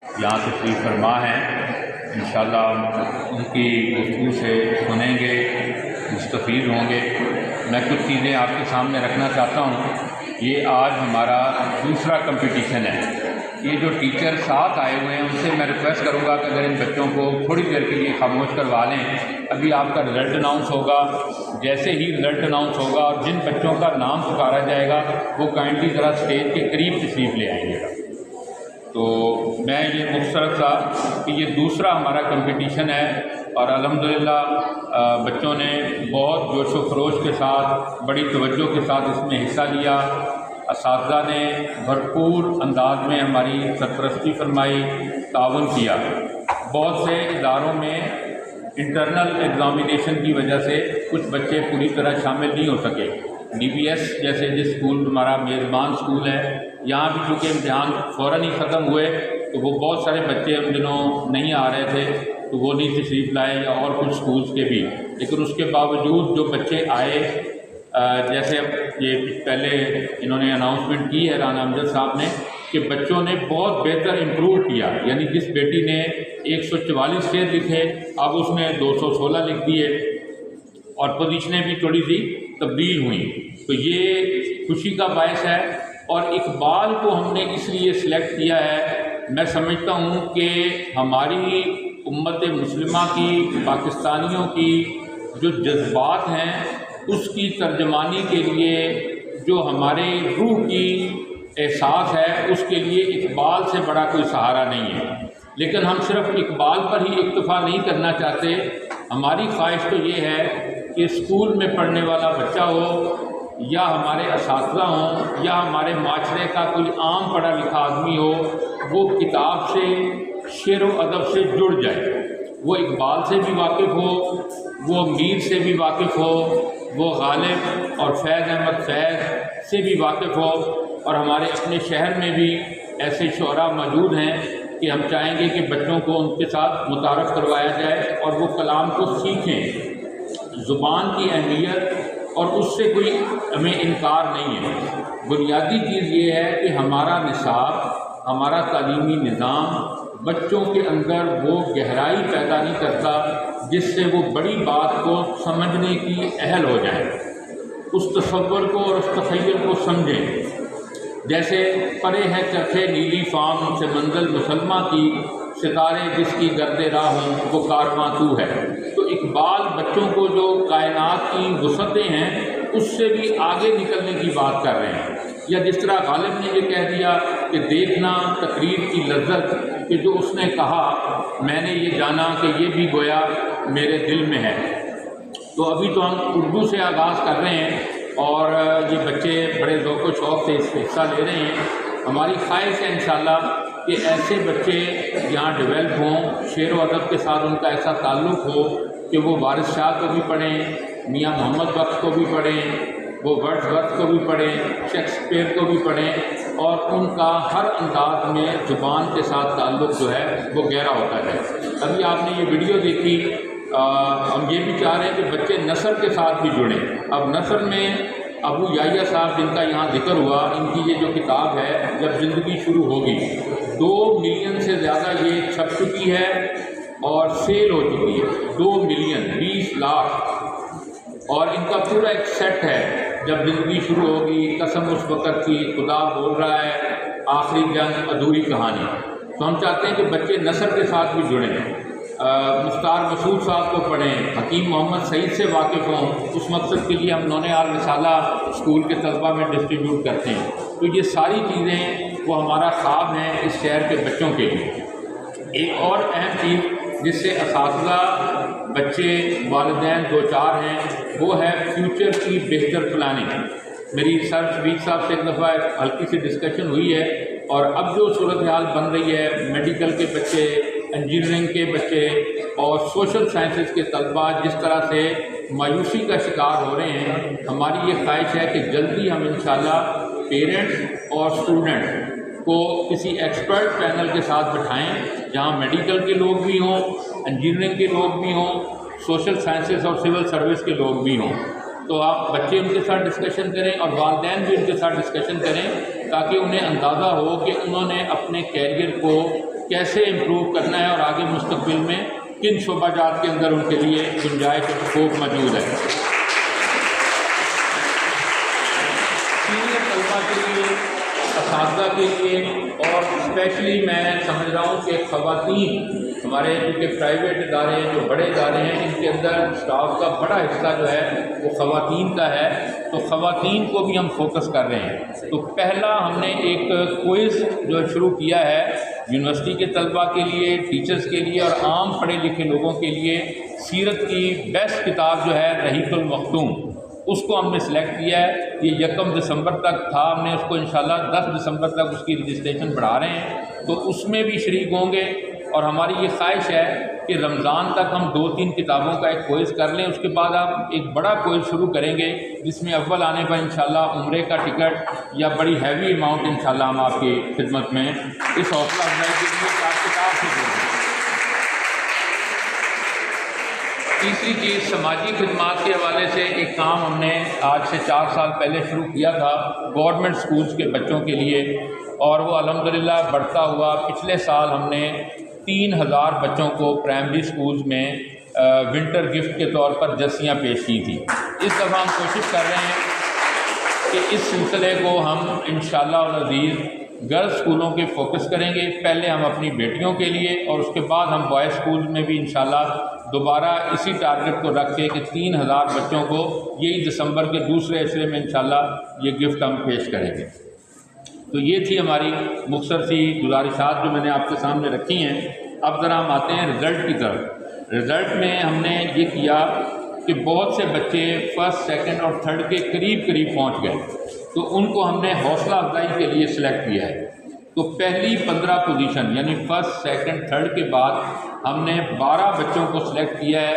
یہاں تشریف فرما ہیں، انشاءاللہ ان کی گفتگو سے سنیں گے، مستفید ہوں گے۔ میں کچھ چیزیں آپ کے سامنے رکھنا چاہتا ہوں۔ یہ آج ہمارا دوسرا کمپٹیشن ہے۔ یہ جو ٹیچر ساتھ آئے ہوئے ہیں ان سے میں ریکویسٹ کروں گا کہ اگر ان بچوں کو تھوڑی دیر کے لیے خاموش کروا لیں۔ ابھی آپ کا رزلٹ اناؤنس ہوگا، جیسے ہی رزلٹ اناؤنس ہوگا اور جن بچوں کا نام پکارا جائے گا وہ کائنڈلی ذرا اسٹیج کے قریب تشریف لے آئیں گے۔ تو میں یہ مختصر تھا کہ یہ دوسرا ہمارا کمپٹیشن ہے اور الحمدللہ بچوں نے بہت جوش و خروش کے ساتھ، بڑی توجہ کے ساتھ اس میں حصہ لیا۔ اساتذہ نے بھرپور انداز میں ہماری سرپرستی فرمائی، تعاون کیا۔ بہت سے اداروں میں انٹرنل ایگزامینیشن کی وجہ سے کچھ بچے پوری طرح شامل نہیں ہو سکے۔ ڈی بی ایس جیسے جس اسکول ہمارا میزبان اسکول ہے، یہاں بھی چونکہ امتحان فوراً ہی ختم ہوئے تو وہ بہت سارے بچے ان دنوں نہیں آ رہے تھے تو وہ نہیں تشریف لائے، یا اور کچھ اسکولس کے بھی۔ لیکن اس کے باوجود جو بچے آئے، جیسے یہ پہلے انہوں نے اناؤنسمنٹ کی ہے رانا امجد صاحب نے کہ بچوں نے بہت بہتر امپروو کیا، یعنی جس بیٹی نے 144 شعر لکھے اب اس نے 216 لکھ دیے اور پوزیشنیں بھی تھوڑی سی تبدیل ہوئیں، تو یہ خوشی کا باعث ہے۔ اور اقبال کو ہم نے اس لیے سلیکٹ کیا ہے، میں سمجھتا ہوں کہ ہماری امت مسلمہ کی، پاکستانیوں کی جو جذبات ہیں اس کی ترجمانی کے لیے جو ہمارے روح کی احساس ہے اس کے لیے اقبال سے بڑا کوئی سہارا نہیں ہے۔ لیکن ہم صرف اقبال پر ہی اکتفا نہیں کرنا چاہتے، ہماری خواہش تو یہ ہے کہ اسکول میں پڑھنے والا بچہ ہو یا ہمارے اساتذہ ہوں یا ہمارے معاشرے کا کوئی عام پڑھا لکھا آدمی ہو، وہ کتاب سے، شعر و ادب سے جڑ جائے، وہ اقبال سے بھی واقف ہو، وہ میر سے بھی واقف ہو، وہ غالب اور فیض احمد فیض سے بھی واقف ہو۔ اور ہمارے اپنے شہر میں بھی ایسے شعراء موجود ہیں کہ ہم چاہیں گے کہ بچوں کو ان کے ساتھ متعارف کروایا جائے اور وہ کلام کو سیکھیں۔ زبان کی اہمیت اور اس سے کوئی ہمیں انکار نہیں ہے۔ بنیادی چیز یہ ہے کہ ہمارا نصاب، ہمارا تعلیمی نظام بچوں کے اندر وہ گہرائی پیدا نہیں کرتا جس سے وہ بڑی بات کو سمجھنے کی اہل ہو جائیں، اس تصور کو اور اس تخیل کو سمجھیں۔ جیسے پرے ہے چرخے نیلی فام سے منزل مسلمہ کی، ستارے جس کی گرد راہ ہوں وہ کارواں تو ہے۔ تو اقبال بچوں کو جو کائنات کی وسعتیں ہیں اس سے بھی آگے نکلنے کی بات کر رہے ہیں۔ یا جس طرح غالب نے یہ کہہ دیا کہ دیکھنا تقریر کی لذت، کہ جو اس نے کہا میں نے یہ جانا کہ یہ بھی گویا میرے دل میں ہے۔ تو ابھی تو ہم اردو سے آغاز کر رہے ہیں اور یہ بچے بڑے ذوق و شوق سے اس حصہ لے رہے ہیں۔ ہماری خواہش ہے انشاءاللہ کہ ایسے بچے یہاں ڈیولپ ہوں، شعر و ادب کے ساتھ ان کا ایسا تعلق ہو کہ وہ وارث شاہ کو بھی پڑھیں، میاں محمد بخش کو بھی پڑھیں، وہ ورڈز ورتھ کو بھی پڑھیں، شیکسپیئر کو بھی پڑھیں، اور ان کا ہر انداز میں زبان کے ساتھ تعلق جو ہے وہ گہرا ہوتا ہے۔ ابھی آپ نے یہ ویڈیو دیکھی، ہم یہ بھی چاہ رہے ہیں کہ بچے نثر کے ساتھ بھی جڑیں۔ اب نثر میں ابو یحییٰ صاحب جن کا یہاں ذکر ہوا، ان کی یہ جو کتاب ہے جب زندگی شروع ہوگی، 2 ملین سے زیادہ یہ چھپ چکی ہے اور سیل ہو چکی ہے، 2 ملین 20 لاکھ، اور ان کا پورا ایک سیٹ ہے جب زندگی شروع ہوگی، قسم اس وقت کی، خدا بول رہا ہے، آخری جنگ، ادھوری کہانی۔ تو ہم چاہتے ہیں کہ بچے نثر کے ساتھ بھی جڑیں، مختار مسعود صاحب کو پڑھیں، حکیم محمد سعید سے واقف ہوں۔ اس مقصد کے لیے ہم نونہال رسالہ اسکول کے طلبہ میں ڈسٹریبیوٹ کرتے ہیں۔ تو یہ ساری چیزیں وہ ہمارا خواب ہیں اس شہر کے بچوں کے لیے۔ ایک اور اہم چیز جس سے اساتذہ، بچے، والدین دوچار ہیں وہ ہے فیوچر کی بہتر پلاننگ۔ میری سر شبیر صاحب سے ایک دفعہ ہلکی سی ڈسکشن ہوئی ہے، اور اب جو صورتحال بن رہی ہے، میڈیکل کے بچے، انجینئرنگ کے بچے اور سوشل سائنسز کے طلباء جس طرح سے مایوسی کا شکار ہو رہے ہیں، ہماری یہ خواہش ہے کہ جلدی ہم انشاءاللہ پیرنٹس اور اسٹوڈنٹس کو کسی ایکسپرٹ پینل کے ساتھ بٹھائیں جہاں میڈیکل کے لوگ بھی ہوں، انجینئرنگ کے لوگ بھی ہوں، سوشل سائنسز اور سول سروس کے لوگ بھی ہوں۔ تو آپ بچے ان کے ساتھ ڈسکشن کریں اور والدین بھی ان کے ساتھ ڈسکشن کریں تاکہ انہیں اندازہ ہو کہ انہوں نے اپنے کیریئر کو کیسے امپروو کرنا ہے اور آگے مستقبل میں کن شعبہ جات کے اندر ان کے لیے گنجائش اور اسکوپ موجود ہے۔ سینئر طلبہ کے لیے، اساتذہ کے لیے، اور اسپیشلی میں سمجھ رہا ہوں کہ خواتین، ہمارے کیونکہ پرائیویٹ ادارے ہیں، جو بڑے ادارے ہیں، ان کے اندر اسٹاف کا بڑا حصہ جو ہے وہ خواتین کا ہے، تو خواتین کو بھی ہم فوکس کر رہے ہیں۔ تو پہلا ہم نے ایک کوئز جو شروع کیا ہے یونیورسٹی کے طلباء کے لیے، ٹیچرز کے لیے اور عام پڑھے لکھے لوگوں کے لیے، سیرت کی بیسٹ کتاب جو ہے رحیق المختوم، اس کو ہم نے سلیکٹ کیا ہے۔ یہ 1 دسمبر تک تھا، ہم نے اس کو انشاءاللہ 10 دسمبر تک اس کی رجسٹریشن بڑھا رہے ہیں، تو اس میں بھی شریک ہوں گے۔ اور ہماری یہ خواہش ہے کہ رمضان تک ہم 2-3 کتابوں کا ایک کوئز کر لیں، اس کے بعد آپ ایک بڑا کوئز شروع کریں گے جس میں اول آنے پر انشاءاللہ عمرے کا ٹکٹ یا بڑی ہیوی اماؤنٹ انشاءاللہ ہم آپ کی خدمت میں اس حوصلہ افزائی کے لیے کتاب سے دیں گے۔ تیسری چیز، سماجی خدمات کے حوالے سے ایک کام ہم نے آج سے 4 سال پہلے شروع کیا تھا گورنمنٹ سکولز کے بچوں کے لیے، اور وہ الحمدللہ بڑھتا ہوا۔ پچھلے سال ہم نے 3000 بچوں کو پرائمری سکولز میں ونٹر گفٹ کے طور پر جرسیاں پیش کی تھی۔ اس دفعہ ہم کوشش کر رہے ہیں کہ اس سلسلے کو ہم انشاءاللہ العزیز گرلز اسکولوں کے فوکس کریں گے، پہلے ہم اپنی بیٹیوں کے لیے، اور اس کے بعد ہم بوائز اسکولز میں بھی انشاءاللہ دوبارہ اسی ٹارگٹ کو رکھ کے کہ 3000 بچوں کو یہی دسمبر کے دوسرے عشرے میں انشاءاللہ یہ گفٹ ہم پیش کریں گے۔ تو یہ تھی ہماری مختصر سی گزارشات جو میں نے آپ کے سامنے رکھی ہیں۔ اب ذرا ہم آتے ہیں رزلٹ کی طرف۔ رزلٹ میں ہم نے یہ کیا کہ بہت سے بچے فرسٹ، سیکنڈ اور تھرڈ کے قریب پہنچ گئے، تو ان کو ہم نے حوصلہ افزائی کے لیے سلیکٹ کیا ہے۔ تو پہلی 15 پوزیشن یعنی فرسٹ، سیکنڈ، تھرڈ کے بعد ہم نے 12 بچوں کو سلیکٹ کیا ہے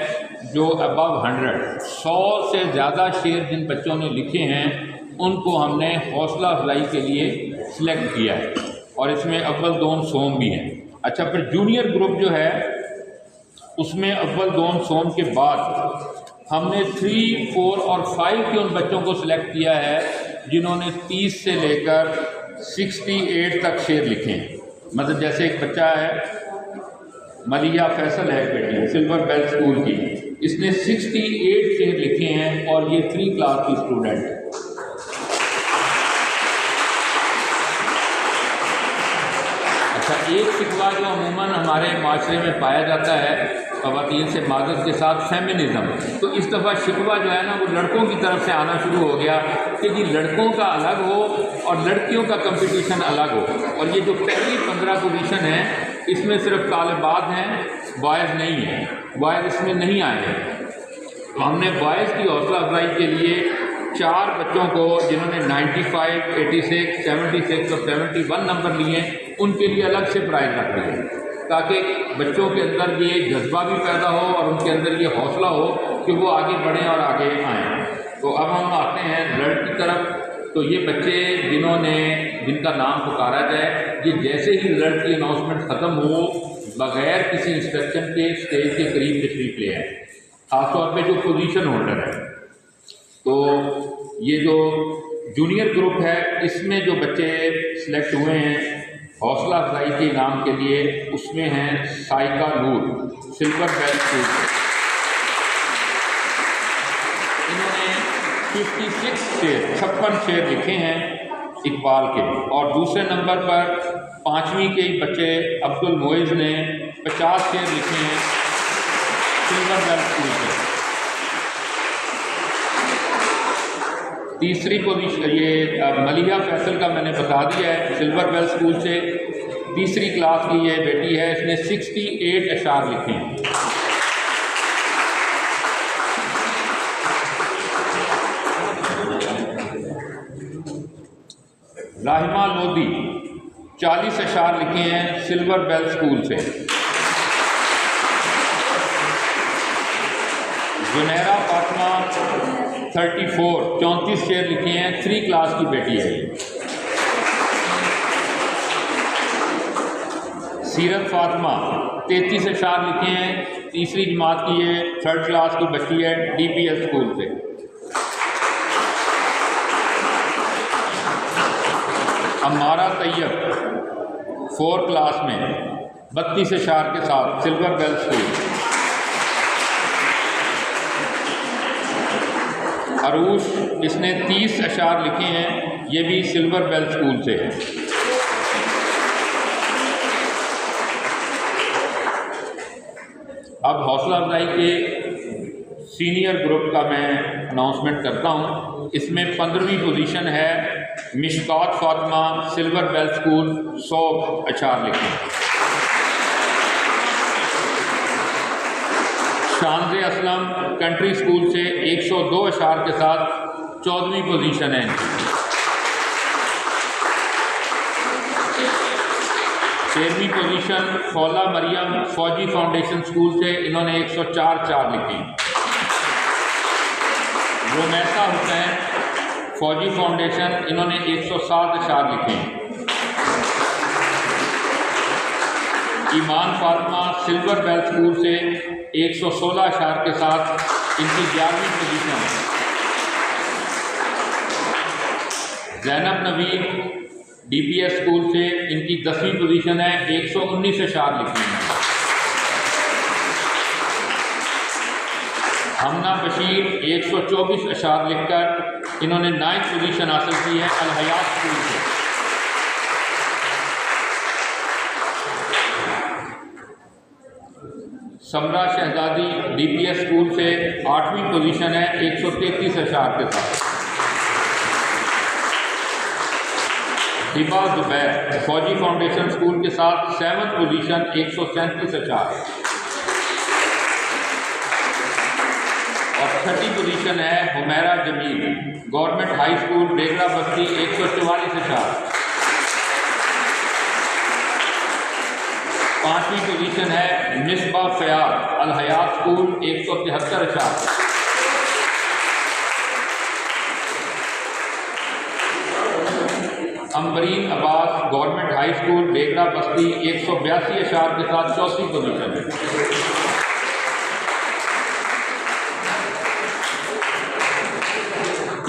جو ابو 100 سے زیادہ شعر جن بچوں نے لکھے ہیں ان کو ہم نے حوصلہ افزائی کے لیے سلیکٹ کیا ہے، اور اس میں اول، دوم، سوم بھی ہیں۔ اچھا، پھر جونیئر گروپ جو ہے اس میں اول، دوم، سوم کے بعد ہم نے 3، 4 اور 5 کے ان بچوں کو سلیکٹ کیا ہے جنہوں نے 30 سے لے کر 68 تک شعر لکھے ہیں۔ مطلب جیسے ایک بچہ ہے ملیحہ فیصل ہے بیٹی، سلور بیل اسکول کی، اس نے 68 شعر لکھے ہیں اور یہ 3 کلاس کی اسٹوڈنٹ ہے۔ اچھا، ایک شکوہ جو عموماً ہمارے معاشرے میں پایا جاتا ہے خواتین سے معذرت کے ساتھ، فیمنزم، تو اس دفعہ شکوہ جو ہے نا وہ لڑکوں کی طرف سے آنا شروع ہو گیا کہ جی لڑکوں کا الگ ہو اور لڑکیوں کا کمپٹیشن الگ ہو، اور یہ جو پہلی 15 پوزیشن ہے اس میں صرف طالبات ہیں، بوائز نہیں ہیں، بوائز اس میں نہیں آئے ہیں۔ تو ہم نے بوائز کی حوصلہ افزائی کے لیے 4 بچوں کو جنہوں نے 95، 86، 76 اور 71 نمبر لیے ان کے لیے الگ سے پرائز رکھ دیے تاکہ بچوں کے اندر یہ جذبہ بھی پیدا ہو اور ان کے اندر یہ حوصلہ ہو کہ وہ آگے بڑھیں اور آگے آئیں۔ تو اب ہم آتے ہیں رزلٹ کی طرف۔ تو یہ بچے جن کا نام پکارا جائے، یہ جیسے ہی رزلٹ کی اناؤنسمنٹ ختم ہو بغیر کسی انسٹرکشن کے اسٹیج کے قریب تشریف لے آئے، خاص طور پہ جو پوزیشن ہولڈر ہے۔ تو یہ جو جونیئر گروپ ہے اس میں جو بچے سلیکٹ ہوئے ہیں حوصلہ افزائی کے انعام کے لیے، اس میں ہیں سائقہ نور، سلور بیل اسکول سے، انہوں نے 56 شعر لکھے ہیں اقبال کے، اور دوسرے نمبر پر 5ویں کے بچے عبد المعز نے 50 شعر لکھے ہیں سلور بیل اسکول سے۔ تیسری پوزیشن یہ ملیحہ فیصل کا میں نے بتا دیا ہے، سلور بیل اسکول سے، تیسری کلاس کی یہ بیٹی ہے، اس نے 68 اشعار لکھے ہیں۔ راہمہ لودھی 40 اشعار لکھے ہیں سلور بیل اسکول سے۔ زنیرہ فاطمہ 34 شعر لکھے ہیں، 3 کلاس کی بیٹی ہے یہ۔ سیرت فاطمہ 33 اشعار لکھے ہیں، تیسری جماعت کی یہ 3rd کلاس کی بچی ہے ڈی پی ایس اسکول سے۔ عمارہ طیب 4 کلاس میں 32 اشعار کے ساتھ سلور بیل اسکول۔ عروش، اس نے 30 اشعار لکھے ہیں، یہ بھی سلور بیل اسکول سے ہے۔ اب حوصلہ افزائی کے سینئر گروپ کا میں اناؤنسمنٹ کرتا ہوں۔ اس میں 15ویں پوزیشن ہے مشکات فاطمہ، سلور بیل اسکول، 100 اشعار لکھے ہیں۔ شانز اسلم کنٹری اسکول سے 102 اشعار کے ساتھ 14ویں پوزیشن ہے۔ 13ویں پوزیشن خولا مریم فوجی فاؤنڈیشن اسکول سے، انہوں نے 104 اشعار لکھے ہیں۔ رومیسا حسین فوجی فاؤنڈیشن، انہوں نے 107 اشعار لکھے ہیں۔ ایمان فاطمہ سلور بیل اسکول سے 116 اشعار کے ساتھ ان کی 11ویں پوزیشن ہے۔ زینب نوید ڈی پی ایس اسکول سے ان کی 10ویں پوزیشن ہے، 119 اشعار لکھے ہیں۔ ہمنا بشیر 124 اشعار لکھ کر انہوں نے 9ویں پوزیشن حاصل کی ہے الحیات اسکول سے۔ سمرا شہزادی ڈی پی ایس اسکول سے 8ویں پوزیشن ہے، 133 اشعار کے ساتھ۔ ہبا زبیر فوجی فاؤنڈیشن اسکول کے ساتھ 7ویں پوزیشن، 137 اشعار۔ اور 6ٹھی پوزیشن ہے حمیرہ جمیل گورنمنٹ ہائی اسکول بیگڑا بستی، 144 اشعار۔ 5ویں پوزیشن ہے مصباح فیاض الحیات اسکول، 173 اشعار۔ Ambreen Abbas government high school Begra Basti, 182 اشعار کے ساتھ 4تھی پوزیشن ہے۔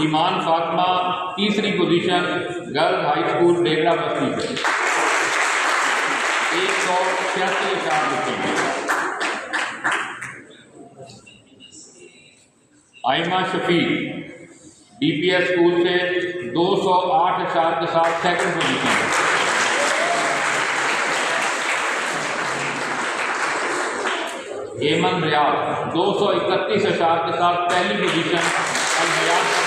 ایمان فاطمہ 3ری position girls high school Begra Basti سے، 186 اشعار لکھے ہیں۔ Aima Shafi D P S school سے 208 اشعار کے ساتھ 2nd پوزیشن ہے۔ ایمن ریاض 231 اشعار کے ساتھ 1لی پوزیشن الحیات۔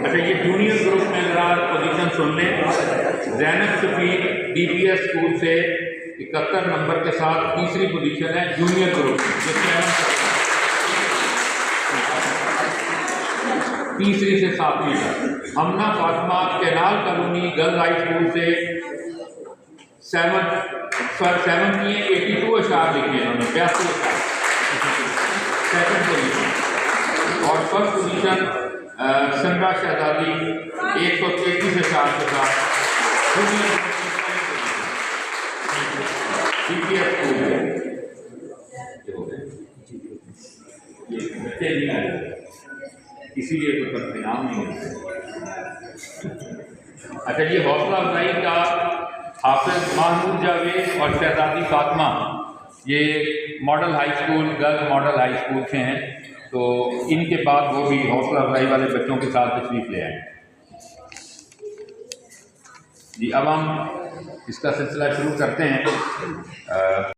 اچھا، یہ جونیئر گروپ میں ذرا پوزیشن سن لیں۔ Zainab Shafiq D P S school سے 71 نمبر کے ساتھ 3ری پوزیشن ہے جونیئر گروپ میں، جو 3ری سے 7ویں تک۔ Humna Fatima canal colony girls high school سے 7 کی ہیں، 82 اشعار لکھے ہیں انہوں نے، 82 اشعار، 2nd پوزیشن۔ اور 1st پوزیشن سمرا شہزادی 133 اشعار کے ساتھ ڈی پی ایس اسکول ہے۔ بچے نہیں آئے اسی لیے تو کچھ انعام نہیں ہوتا۔ اچھا، یہ حوصلہ افزائی کا حافظ محمود جاوید اور شہزادی فاطمہ، یہ model high school girls model high school سے ہیں، تو ان کے بعد وہ بھی حوصلہ افزائی والے بچوں کے ساتھ تشریف لے آئیں۔ جی، اب ہم اس کا سلسلہ شروع کرتے ہیں۔